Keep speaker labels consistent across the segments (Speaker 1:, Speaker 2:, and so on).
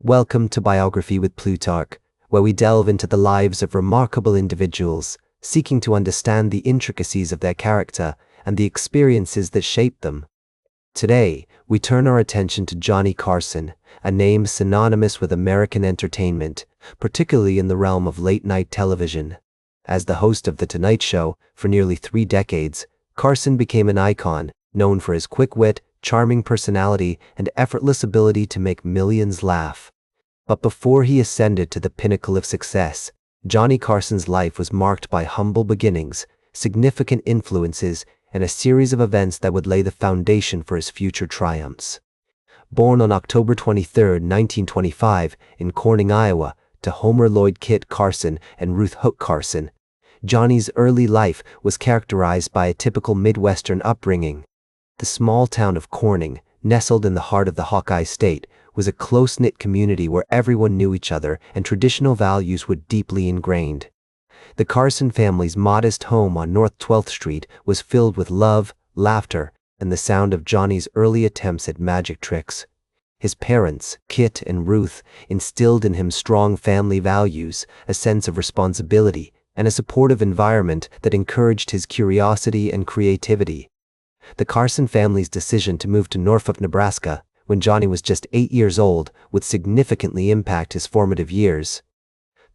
Speaker 1: Welcome to Biography with Plutarch, where we delve into the lives of remarkable individuals, seeking to understand the intricacies of their character and the experiences that shaped them. Today, we turn our attention to Johnny Carson, a name synonymous with American entertainment, particularly in the realm of late-night television. As the host of The Tonight Show for nearly 3 decades, Carson became an icon, known for his quick wit, charming personality, and effortless ability to make millions laugh. But before he ascended to the pinnacle of success, Johnny Carson's life was marked by humble beginnings, significant influences, and a series of events that would lay the foundation for his future triumphs. Born on October 23, 1925, in Corning, Iowa, to Homer Lloyd Kit Carson and Ruth Hook Carson, Johnny's early life was characterized by a typical Midwestern upbringing. The small town of Corning, nestled in the heart of the Hawkeye State, was a close-knit community where everyone knew each other and traditional values were deeply ingrained. The Carson family's modest home on North 12th Street was filled with love, laughter, and the sound of Johnny's early attempts at magic tricks. His parents, Kit and Ruth, instilled in him strong family values, a sense of responsibility, and a supportive environment that encouraged his curiosity and creativity. The Carson family's decision to move to Norfolk, Nebraska, when Johnny was just 8 years old, would significantly impact his formative years.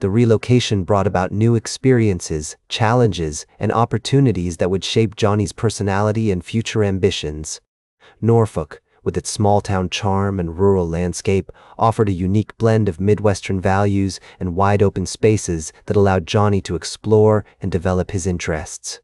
Speaker 1: The relocation brought about new experiences, challenges, and opportunities that would shape Johnny's personality and future ambitions. Norfolk, with its small-town charm and rural landscape, offered a unique blend of Midwestern values and wide-open spaces that allowed Johnny to explore and develop his interests.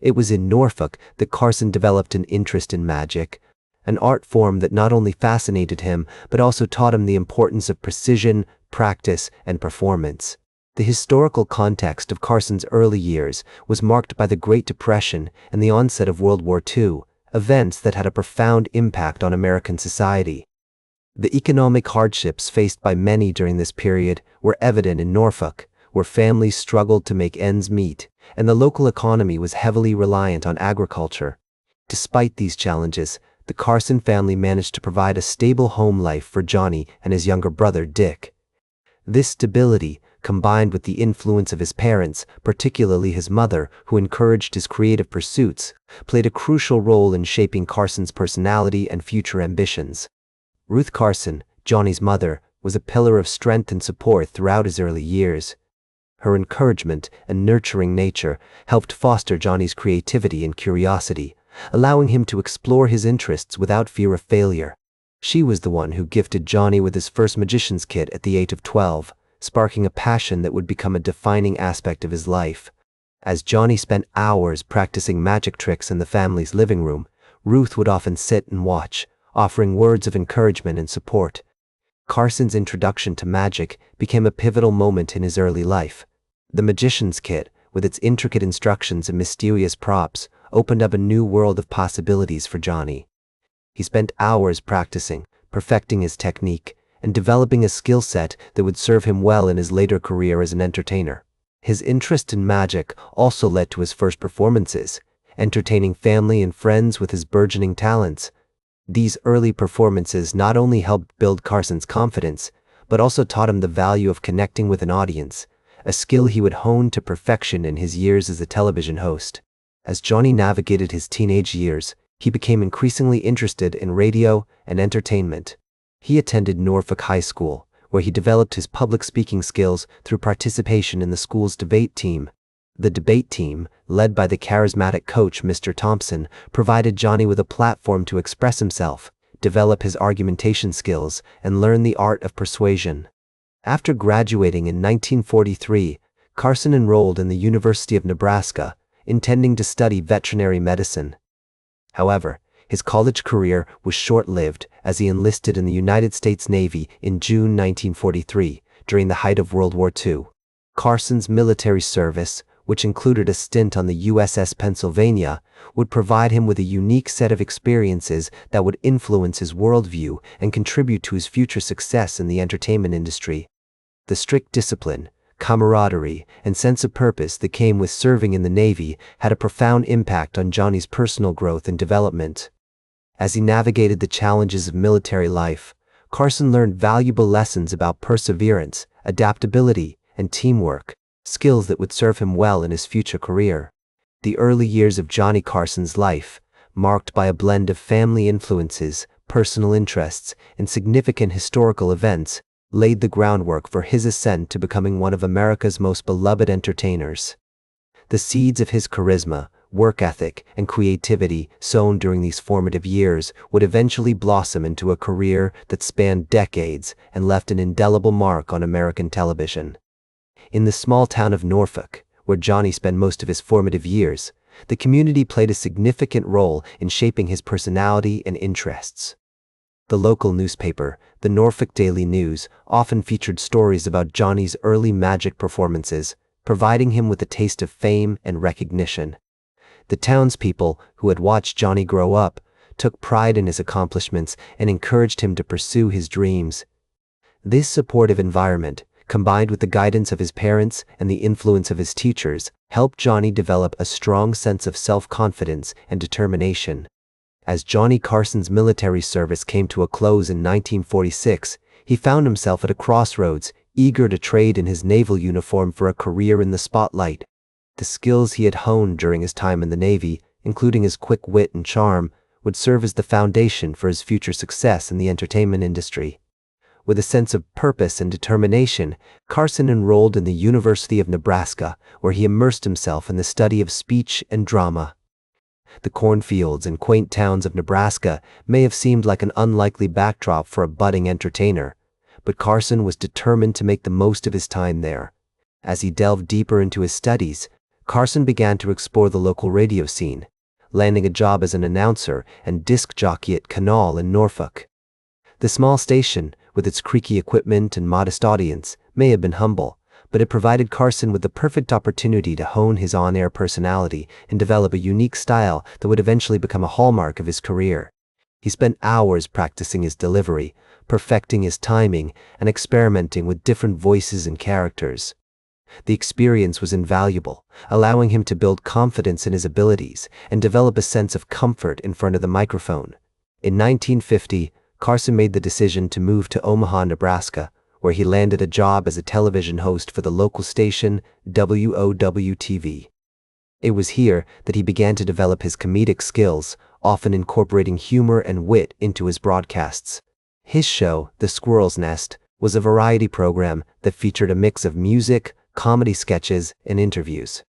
Speaker 1: It was in Norfolk that Carson developed an interest in magic, an art form that not only fascinated him but also taught him the importance of precision, practice, and performance. The historical context of Carson's early years was marked by the Great Depression and the onset of World War II, events that had a profound impact on American society. The economic hardships faced by many during this period were evident in Norfolk, where families struggled to make ends meet, and the local economy was heavily reliant on agriculture. Despite these challenges, the Carson family managed to provide a stable home life for Johnny and his younger brother Dick. This stability, combined with the influence of his parents, particularly his mother, who encouraged his creative pursuits, played a crucial role in shaping Carson's personality and future ambitions. Ruth Carson, Johnny's mother, was a pillar of strength and support throughout his early years. Her encouragement and nurturing nature helped foster Johnny's creativity and curiosity, allowing him to explore his interests without fear of failure. She was the one who gifted Johnny with his first magician's kit at the age of 12, sparking a passion that would become a defining aspect of his life. As Johnny spent hours practicing magic tricks in the family's living room, Ruth would often sit and watch, offering words of encouragement and support. Carson's introduction to magic became a pivotal moment in his early life. The magician's kit, with its intricate instructions and mysterious props, opened up a new world of possibilities for Johnny. He spent hours practicing, perfecting his technique, and developing a skill set that would serve him well in his later career as an entertainer. His interest in magic also led to his first performances, entertaining family and friends with his burgeoning talents. These early performances not only helped build Carson's confidence, but also taught him the value of connecting with an audience, a skill he would hone to perfection in his years as a television host. As Johnny navigated his teenage years, he became increasingly interested in radio and entertainment. He attended Norfolk High School, where he developed his public speaking skills through participation in the school's debate team. The debate team, led by the charismatic coach Mr. Thompson, provided Johnny with a platform to express himself, develop his argumentation skills, and learn the art of persuasion. After graduating in 1943, Carson enrolled in the University of Nebraska, intending to study veterinary medicine. However, his college career was short-lived as he enlisted in the United States Navy in June 1943, during the height of World War II. Carson's military service, which included a stint on the USS Pennsylvania, would provide him with a unique set of experiences that would influence his worldview and contribute to his future success in the entertainment industry. The strict discipline, camaraderie, and sense of purpose that came with serving in the Navy had a profound impact on Johnny's personal growth and development. As he navigated the challenges of military life, Carson learned valuable lessons about perseverance, adaptability, and teamwork, skills that would serve him well in his future career. The early years of Johnny Carson's life, marked by a blend of family influences, personal interests, and significant historical events, laid the groundwork for his ascent to becoming one of America's most beloved entertainers. The seeds of his charisma, work ethic, and creativity sown during these formative years would eventually blossom into a career that spanned decades and left an indelible mark on American television. In the small town of Norfolk, where Johnny spent most of his formative years, the community played a significant role in shaping his personality and interests. The local newspaper, the Norfolk Daily News, often featured stories about Johnny's early magic performances, providing him with a taste of fame and recognition. The townspeople, who had watched Johnny grow up, took pride in his accomplishments and encouraged him to pursue his dreams. This supportive environment, combined with the guidance of his parents and the influence of his teachers, helped Johnny develop a strong sense of self-confidence and determination. As Johnny Carson's military service came to a close in 1946, he found himself at a crossroads, eager to trade in his naval uniform for a career in the spotlight. The skills he had honed during his time in the Navy, including his quick wit and charm, would serve as the foundation for his future success in the entertainment industry. With a sense of purpose and determination, Carson enrolled in the University of Nebraska, where he immersed himself in the study of speech and drama. The cornfields and quaint towns of Nebraska may have seemed like an unlikely backdrop for a budding entertainer, but Carson was determined to make the most of his time there. As he delved deeper into his studies, Carson began to explore the local radio scene, landing a job as an announcer and disc jockey at Canal in Norfolk. The small station, with its creaky equipment and modest audience, may have been humble, but it provided Carson with the perfect opportunity to hone his on-air personality and develop a unique style that would eventually become a hallmark of his career. He spent hours practicing his delivery, perfecting his timing, and experimenting with different voices and characters. The experience was invaluable, allowing him to build confidence in his abilities and develop a sense of comfort in front of the microphone. In 1950, Carson made the decision to move to Omaha, Nebraska, where he landed a job as a television host for the local station WOW-TV. It was here that he began to develop his comedic skills, often incorporating humor and wit into his broadcasts. His show, The Squirrel's Nest, was a variety program that featured a mix of music, comedy sketches, and interviews.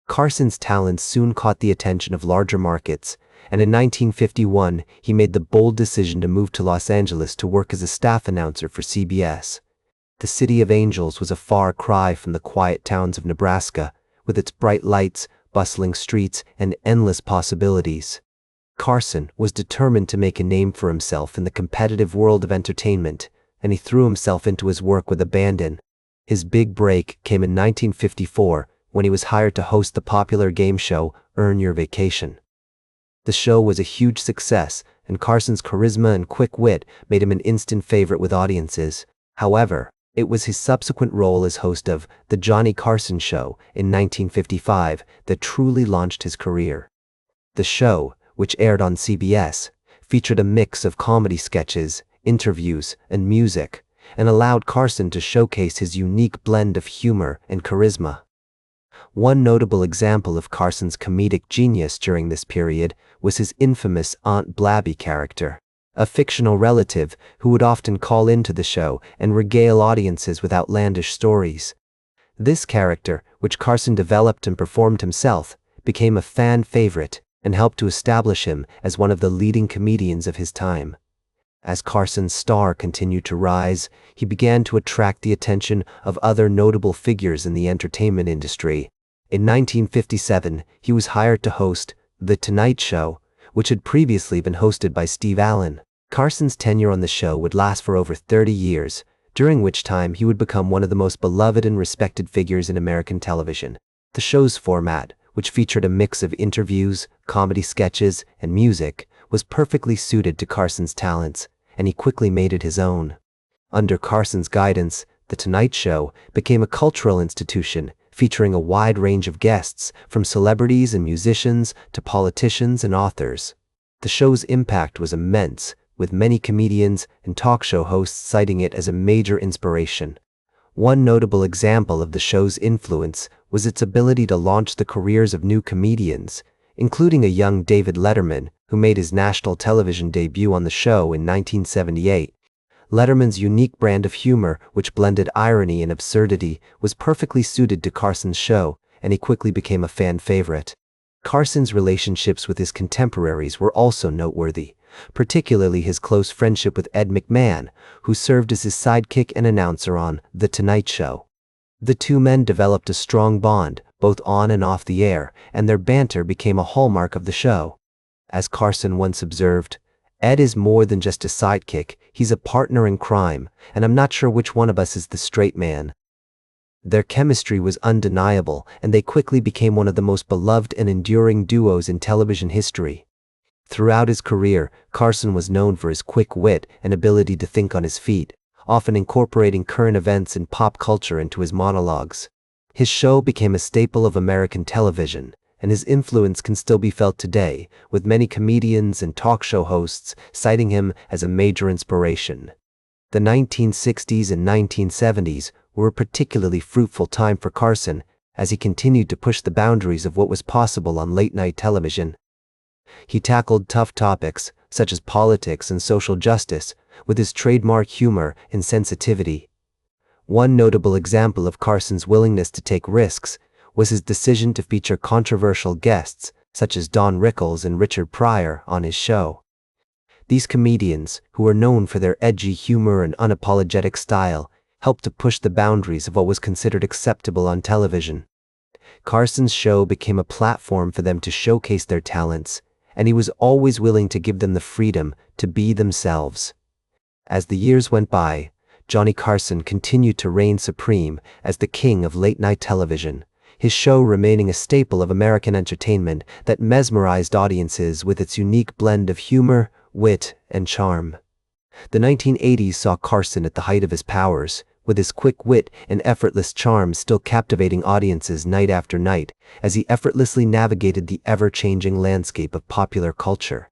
Speaker 1: Carson's talents soon caught the attention of larger markets, and in 1951 he made the bold decision to move to Los Angeles to work as a staff announcer for CBS. The City of Angels was a far cry from the quiet towns of Nebraska, with its bright lights, bustling streets, and endless possibilities. Carson was determined to make a name for himself in the competitive world of entertainment, and he threw himself into his work with abandon. His big break came in 1954 when he was hired to host the popular game show Earn Your Vacation. The show was a huge success, and Carson's charisma and quick wit made him an instant favorite with audiences. However, it was his subsequent role as host of The Johnny Carson Show in 1955 that truly launched his career. The show, which aired on CBS, featured a mix of comedy sketches, interviews, and music, and allowed Carson to showcase his unique blend of humor and charisma. One notable example of Carson's comedic genius during this period was his infamous Aunt Blabby character, a fictional relative who would often call into the show and regale audiences with outlandish stories. This character, which Carson developed and performed himself, became a fan favorite and helped to establish him as one of the leading comedians of his time. As Carson's star continued to rise, he began to attract the attention of other notable figures in the entertainment industry. In 1957, he was hired to host The Tonight Show, which had previously been hosted by Steve Allen. Carson's tenure on the show would last for over 30 years, during which time he would become one of the most beloved and respected figures in American television. The show's format, which featured a mix of interviews, comedy sketches, and music, was perfectly suited to Carson's talents, and he quickly made it his own. Under Carson's guidance, The Tonight Show became a cultural institution, featuring a wide range of guests, from celebrities and musicians to politicians and authors. The show's impact was immense, with many comedians and talk show hosts citing it as a major inspiration. One notable example of the show's influence was its ability to launch the careers of new comedians, including a young David Letterman, who made his national television debut on the show in 1978. Letterman's unique brand of humor, which blended irony and absurdity, was perfectly suited to Carson's show, and he quickly became a fan favorite. Carson's relationships with his contemporaries were also noteworthy, particularly his close friendship with Ed McMahon, who served as his sidekick and announcer on The Tonight Show. The two men developed a strong bond, both on and off the air, and their banter became a hallmark of the show. As Carson once observed, "Ed is more than just a sidekick, he's a partner in crime, and I'm not sure which one of us is the straight man." Their chemistry was undeniable, and they quickly became one of the most beloved and enduring duos in television history. Throughout his career, Carson was known for his quick wit and ability to think on his feet, often incorporating current events and pop culture into his monologues. His show became a staple of American television, and his influence can still be felt today, with many comedians and talk show hosts citing him as a major inspiration. The 1960s and 1970s were a particularly fruitful time for Carson as he continued to push the boundaries of what was possible on late-night television. He tackled tough topics, such as politics and social justice, with his trademark humor and sensitivity. One notable example of Carson's willingness to take risks was his decision to feature controversial guests, such as Don Rickles and Richard Pryor, on his show. These comedians, who were known for their edgy humor and unapologetic style, helped to push the boundaries of what was considered acceptable on television. Carson's show became a platform for them to showcase their talents, and he was always willing to give them the freedom to be themselves. As the years went by, Johnny Carson continued to reign supreme as the king of late-night television, his show remaining a staple of American entertainment that mesmerized audiences with its unique blend of humor, wit, and charm. The 1980s saw Carson at the height of his powers, with his quick wit and effortless charm still captivating audiences night after night as he effortlessly navigated the ever-changing landscape of popular culture.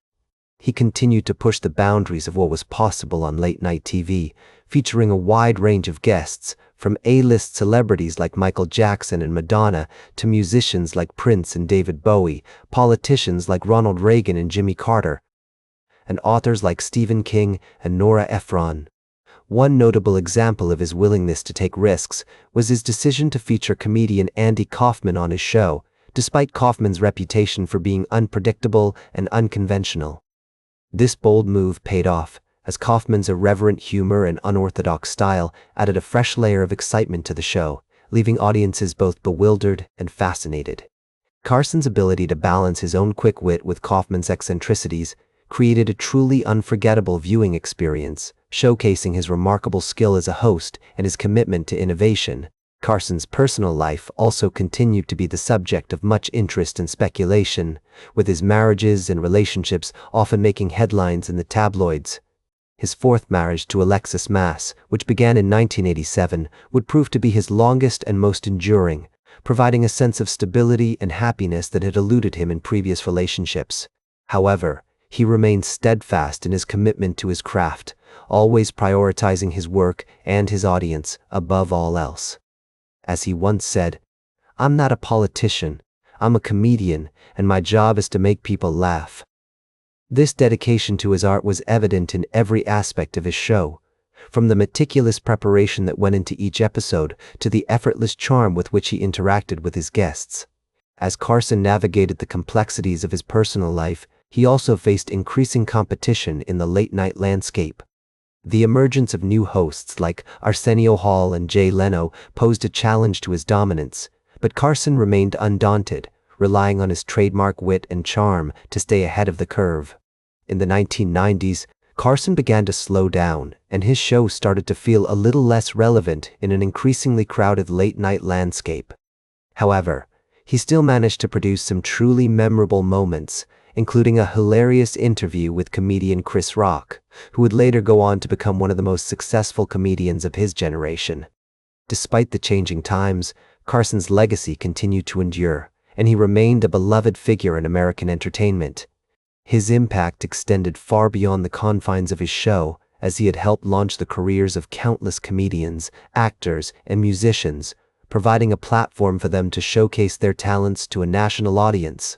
Speaker 1: He continued to push the boundaries of what was possible on late-night TV, featuring a wide range of guests, from A-list celebrities like Michael Jackson and Madonna to musicians like Prince and David Bowie, politicians like Ronald Reagan and Jimmy Carter, and authors like Stephen King and Nora Ephron. One notable example of his willingness to take risks was his decision to feature comedian Andy Kaufman on his show, despite Kaufman's reputation for being unpredictable and unconventional. This bold move paid off, as Kaufman's irreverent humor and unorthodox style added a fresh layer of excitement to the show, leaving audiences both bewildered and fascinated. Carson's ability to balance his own quick wit with Kaufman's eccentricities created a truly unforgettable viewing experience, showcasing his remarkable skill as a host and his commitment to innovation. Carson's personal life also continued to be the subject of much interest and speculation, with his marriages and relationships often making headlines in the tabloids. His fourth marriage to Alexis Mass, which began in 1987, would prove to be his longest and most enduring, providing a sense of stability and happiness that had eluded him in previous relationships. However, he remained steadfast in his commitment to his craft, always prioritizing his work and his audience above all else. As he once said, "I'm not a politician, I'm a comedian, and my job is to make people laugh." This dedication to his art was evident in every aspect of his show, from the meticulous preparation that went into each episode to the effortless charm with which he interacted with his guests. As Carson navigated the complexities of his personal life, he also faced increasing competition in the late-night landscape. The emergence of new hosts like Arsenio Hall and Jay Leno posed a challenge to his dominance, but Carson remained undaunted, relying on his trademark wit and charm to stay ahead of the curve. In the 1990s, Carson began to slow down, and his show started to feel a little less relevant in an increasingly crowded late-night landscape. However, he still managed to produce some truly memorable moments, including a hilarious interview with comedian Chris Rock, who would later go on to become one of the most successful comedians of his generation. Despite the changing times, Carson's legacy continued to endure, and he remained a beloved figure in American entertainment. His impact extended far beyond the confines of his show, as he had helped launch the careers of countless comedians, actors, and musicians, providing a platform for them to showcase their talents to a national audience.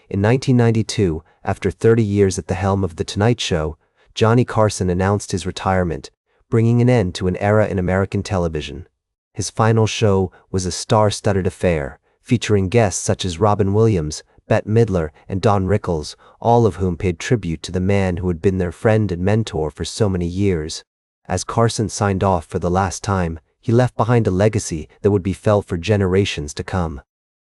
Speaker 1: In 1992, after 30 years at the helm of The Tonight Show, Johnny Carson announced his retirement, bringing an end to an era in American television. His final show was a star-studded affair, featuring guests such as Robin Williams, Bette Midler, and Don Rickles, all of whom paid tribute to the man who had been their friend and mentor for so many years. As Carson signed off for the last time, he left behind a legacy that would be felt for generations to come.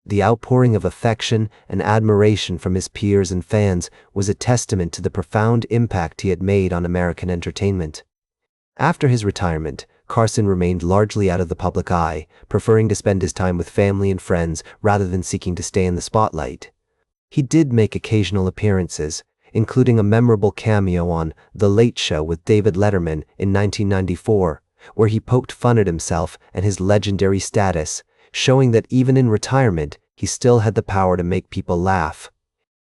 Speaker 1: The outpouring of affection and admiration from his peers and fans was a testament to the profound impact he had made on American entertainment. After his retirement, Carson remained largely out of the public eye, preferring to spend his time with family and friends rather than seeking to stay in the spotlight. He did make occasional appearances, including a memorable cameo on The Late Show with David Letterman in 1994, where he poked fun at himself and his legendary status, showing that even in retirement, he still had the power to make people laugh.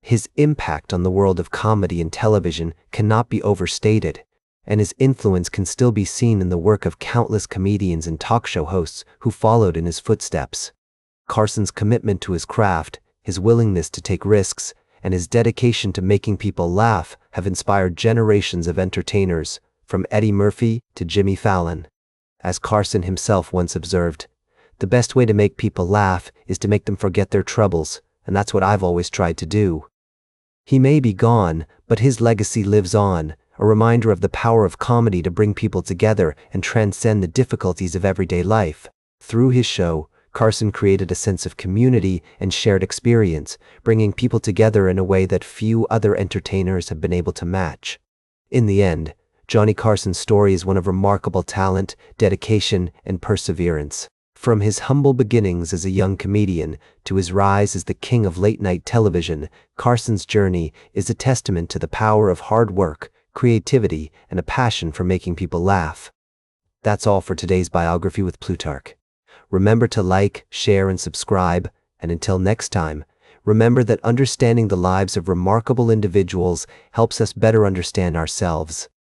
Speaker 1: His impact on the world of comedy and television cannot be overstated, and his influence can still be seen in the work of countless comedians and talk show hosts who followed in his footsteps. Carson's commitment to his craft, his willingness to take risks, and his dedication to making people laugh have inspired generations of entertainers, from Eddie Murphy to Jimmy Fallon. As Carson himself once observed, "The best way to make people laugh is to make them forget their troubles, and that's what I've always tried to do." He may be gone, but his legacy lives on, a reminder of the power of comedy to bring people together and transcend the difficulties of everyday life. Through his show, Carson created a sense of community and shared experience, bringing people together in a way that few other entertainers have been able to match. In the end, Johnny Carson's story is one of remarkable talent, dedication, and perseverance. From his humble beginnings as a young comedian to his rise as the king of late-night television, Carson's journey is a testament to the power of hard work, creativity, and a passion for making people laugh. That's all for today's Biography with Plutarch. Remember to like, share, and subscribe, and until next time, remember that understanding the lives of remarkable individuals helps us better understand ourselves.